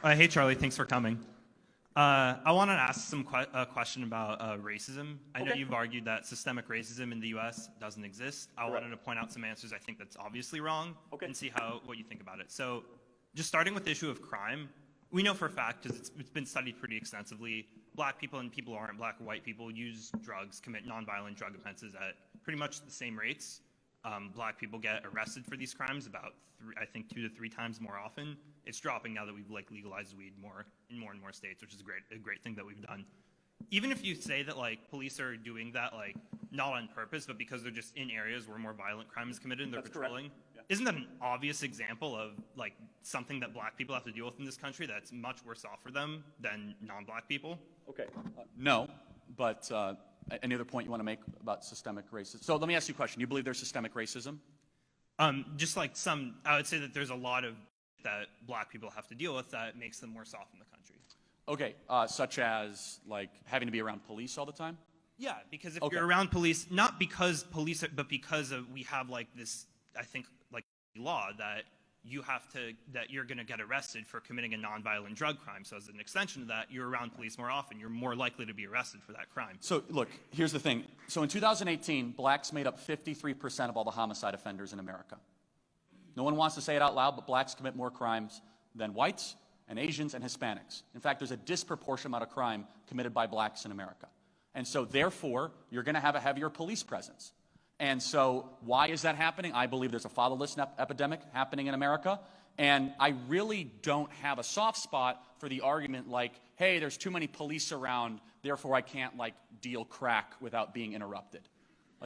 Hey, Charlie. Thanks for coming. I want to ask a question about racism. I know you've argued that systemic racism in the U.S. doesn't exist. I wanted to point out some answers I think that's obviously wrong and see what you think about it. So just starting with the issue of crime, we know for a fact, because it's been studied pretty extensively, black people and people who aren't black or white people use drugs, commit nonviolent drug offenses at pretty much the same rates. Black people get arrested for these crimes about, I think, 2 to 3 times more often. It's dropping now that we've legalized weed in more and more states, which is a great thing that we've done. Even if you say that police are doing that not on purpose, but because they're just in areas where more violent crime is committed and they're patrolling, isn't that an obvious example of something that black people have to deal with in this country that's much worse off for them than non-black people? Okay. No, but any other point you want to make about systemic racism? So let me ask you a question. You believe there's systemic racism? Just I would say that there's a lot of that black people have to deal with that makes them worse off in the country. Okay, such as having to be around police all the time? Yeah, because if you're around police, not because police, but because we have this, I think, law that you're going to get arrested for committing a nonviolent drug crime. So as an extension of that, you're around police more often. You're more likely to be arrested for that crime. So look, here's the thing. So in 2018, blacks made up 53% of all the homicide offenders in America. No one wants to say it out loud, but blacks commit more crimes than whites and Asians and Hispanics. In fact, there's a disproportionate amount of crime committed by blacks in America. And so therefore, you're going to have a heavier police presence. And so why is that happening? I believe there's a fatherlessness epidemic happening in America. And I really don't have a soft spot for the argument hey, there's too many police around, therefore I can't deal crack without being interrupted.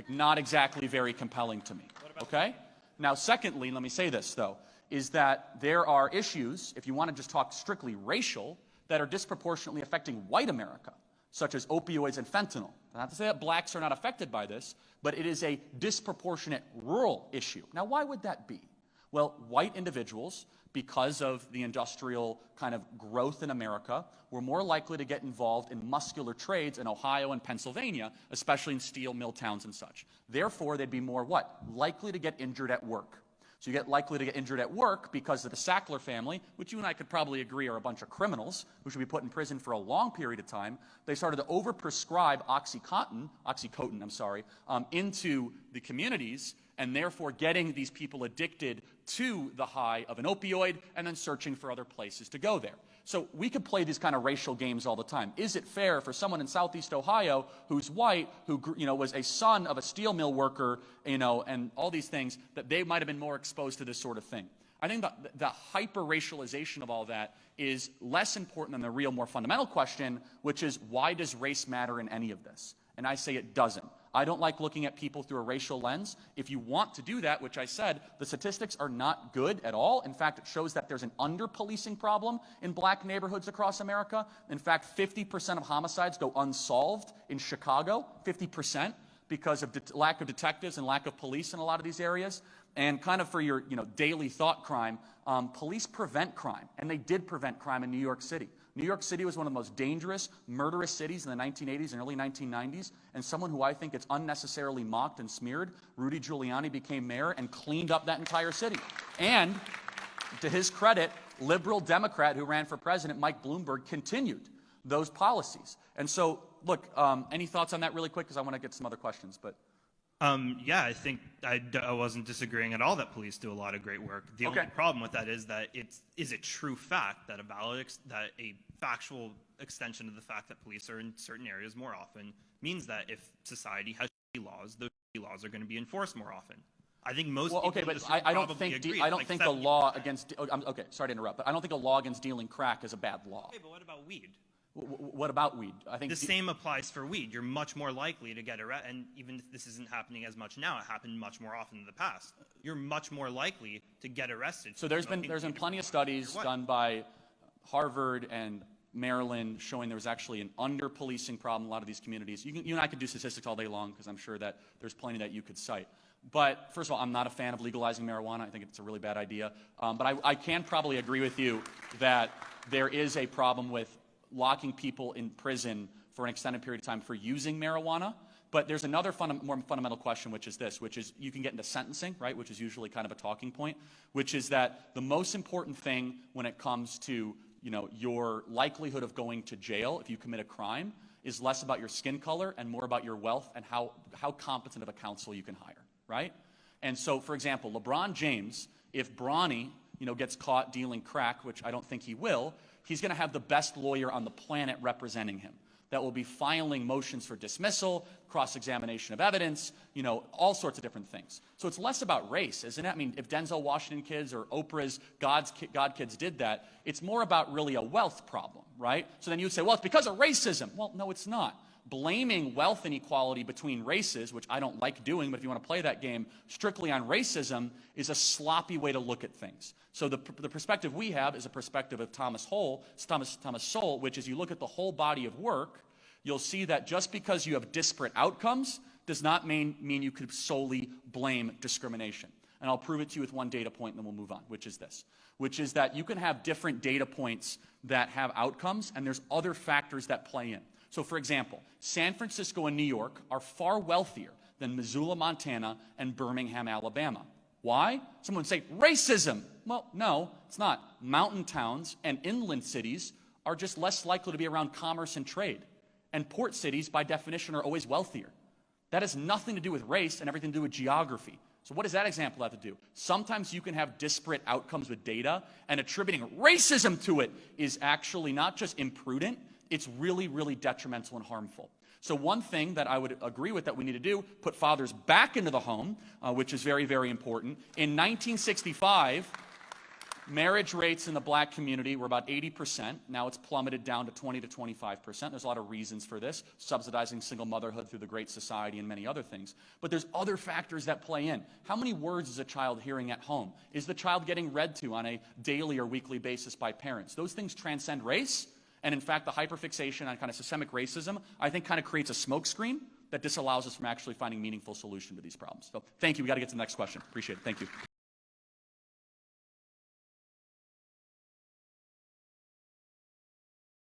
Not exactly very compelling to me, okay? Now, secondly, let me say this, though, is that there are issues, if you want to just talk strictly racial, that are disproportionately affecting white America, such as opioids and fentanyl. Not to say that blacks are not affected by this, but it is a disproportionate rural issue. Now, why would that be? Well, white individuals, because of the industrial kind of growth in America, were more likely to get involved in muscular trades in Ohio and Pennsylvania, especially in steel mill towns and such. Therefore, they'd be more likely to get injured at work. So you get likely to get injured at work because of the Sackler family, which you and I could probably agree are a bunch of criminals who should be put in prison for a long period of time. They started to overprescribe Oxycontin, into the communities, and therefore getting these people addicted to the high of an opioid and then searching for other places to go there. So we could play these kind of racial games all the time. Is it fair for someone in Southeast Ohio who's white, who was a son of a steel mill worker, and all these things, that they might have been more exposed to this sort of thing? I think the hyper-racialization of all that is less important than the real, more fundamental question, which is, why does race matter in any of this? And I say it doesn't. I don't like looking at people through a racial lens. If you want to do that, which I said, the statistics are not good at all. In fact, it shows that there's an under-policing problem in black neighborhoods across America. In fact, 50% of homicides go unsolved in Chicago, 50%, because of lack of detectives and lack of police in a lot of these areas. And kind of for your daily thought crime, police prevent crime, and they did prevent crime in New York City. New York City was one of the most dangerous, murderous cities in the 1980s and early 1990s, and someone who I think is unnecessarily mocked and smeared, Rudy Giuliani, became mayor and cleaned up that entire city. And to his credit, liberal Democrat who ran for president, Mike Bloomberg, continued those policies. And so, look, any thoughts on that really quick? Because I want to get some other questions. But yeah, I think I wasn't disagreeing at all that police do a lot of great work. The only problem with that is that is a true fact that a factual extension of the fact that police are in certain areas more often means that if society has laws, those laws are going to be enforced more often. I think most people but I don't think the law against sorry to interrupt, but I don't think a law against dealing crack is a bad law. Okay, but what about weed? What about weed? I think the same applies for weed. You're much more likely to get arrested, and even if this isn't happening as much now, it happened much more often in the past. You're much more likely to get arrested. So there's been plenty of studies done by Harvard and Maryland showing there was actually an under-policing problem in a lot of these communities. You and I could do statistics all day long because I'm sure that there's plenty that you could cite. But first of all, I'm not a fan of legalizing marijuana. I think it's a really bad idea. But I can probably agree with you that there is a problem with locking people in prison for an extended period of time for using marijuana. But there's another more fundamental question, which is this, which is you can get into sentencing, right, which is usually kind of a talking point, which is that the most important thing when it comes to your likelihood of going to jail if you commit a crime is less about your skin color and more about your wealth and how competent of a counsel you can hire, right? And so, for example, LeBron James, if Bronny, gets caught dealing crack, which I don't think he will, he's going to have the best lawyer on the planet representing him that will be filing motions for dismissal, cross-examination of evidence, all sorts of different things. So it's less about race, isn't it? I mean, if Denzel Washington kids or Oprah's God kids did that, it's more about really a wealth problem, right? So then you would say, well, it's because of racism. Well, no, it's not. Blaming wealth inequality between races, which I don't like doing, but if you want to play that game strictly on racism, is a sloppy way to look at things. So the perspective we have is a perspective of Thomas Sowell, which is you look at the whole body of work, you'll see that just because you have disparate outcomes does not mean you could solely blame discrimination. And I'll prove it to you with one data point, and then we'll move on, which is this, which is that you can have different data points that have outcomes, and there's other factors that play in. So, for example, San Francisco and New York are far wealthier than Missoula, Montana, and Birmingham, Alabama. Why? Someone would say, racism. Well, no, it's not. Mountain towns and inland cities are just less likely to be around commerce and trade. And port cities, by definition, are always wealthier. That has nothing to do with race and everything to do with geography. So what does that example have to do? Sometimes you can have disparate outcomes with data, and attributing racism to it is actually not just imprudent, it's really, really detrimental and harmful. So one thing that I would agree with that we need to do, put fathers back into the home, which is very, very important. In 1965, marriage rates in the black community were about 80%. Now it's plummeted down to 20 to 25%. There's a lot of reasons for this, subsidizing single motherhood through the Great Society and many other things. But there's other factors that play in. How many words is a child hearing at home? Is the child getting read to on a daily or weekly basis by parents? Those things transcend race. And in fact, the hyperfixation on kind of systemic racism, I think, kind of creates a smokescreen that disallows us from actually finding meaningful solution to these problems. So thank you. We got to get to the next question. Appreciate it. Thank you.